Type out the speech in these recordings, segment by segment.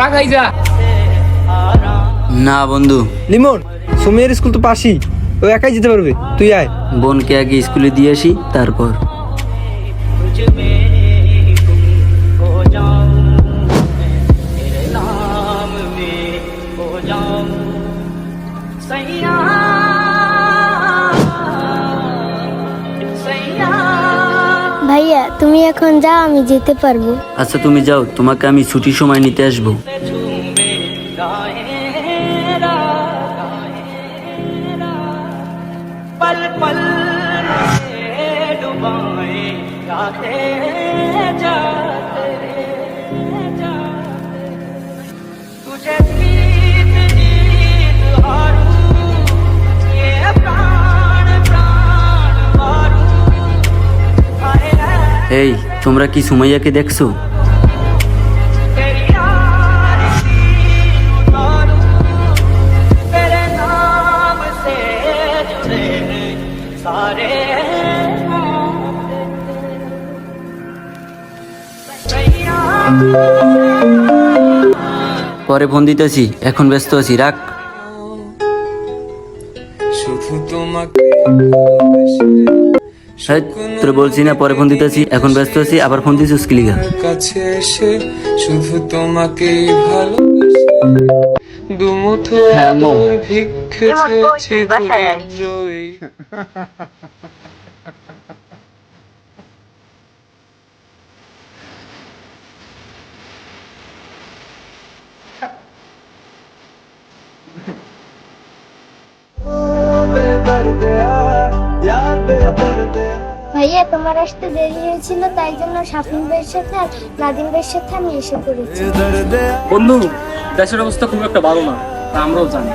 চা খাই যা। না বন্ধু, লিমন, সুমিয়ার স্কুল তো পাশেই, ও একাই যেতে পারবে, তুই আয়। বোনকে আগে স্কুলে দিয়ে আসি তারপর। ভাইয়া তুমি এখন যাও, আমি যেতে পারবো। আচ্ছা তুমি যাও, তোমাকে আমি ছুটির সময় নিতে আসবো। पल पल में डुबाए जाते जाते जाते तुझे जीत जीत हारू ये प्राण प्राण मारू हाय এই তোমরা কি সুমাইয়াকে দেখছো? तेरी आरती उतारू तेरे नाम से जुड़े सारे পরে ফোন দিতেছি, এখন ব্যস্ত আছি, রাখ। শুধু তোমাকে এই, তোরে বলছি না পরে ফোন দিতেছি, এখন ব্যস্ত আছি, আবার ফোন দিছিস কি লিগা? কাছে এসে শুধু তোমাকেই ভালোবাসি দুমুঠো আদর ভিক্ষে চেয়েছি জয়ী। ভাইয়া তোমার আসতে দেরি হয়েছিল, তাই জন্য শাফিন ভাইয়ের সাথে আর নাদিম ভাইয়ের সাথে আমি এসে পড়েছি। বন্ধু, দেশের অবস্থা খুব একটা ভালো না, তা আমরাও জানি।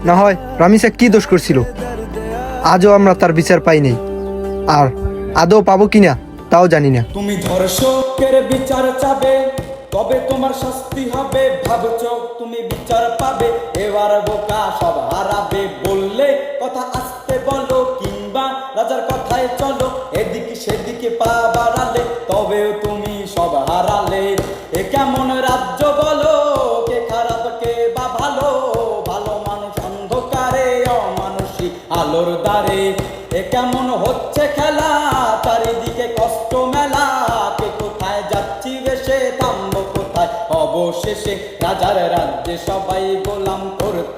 না হয় রামিসা কি দোষ করছিল, আজও আমরা তার বিচার পাই নাই, আর আদৌ পাবো কিনা তাও জানি না। তুমি ধর্ষকের বিচার চাবে, তবে তোমার শাস্তি হবে। ভাবছো তুমি বিচার পাবে, এবার বোকা সব হারাবে। বললে কথা আসতে বলো, কিংবা রাজার কথায় চলো। এদিকে সেদিকে পা বাড়ালে, তবেও তুমি সব হারালে। এ কেমন রাজ্য বলো, কে খারাপ কে বা ভালো। ভালো মানুষ অন্ধকারে, অমানুষী আলোর দ্বারে। এ কেমন হচ্ছে খেলা, চারিদিকে কষ্ট মেলা। কে কোথায় যাচ্ছি বেশে, থামবো কোথায় অবশেষে। রাজার রাজ্যে সবাই গোলাম করতে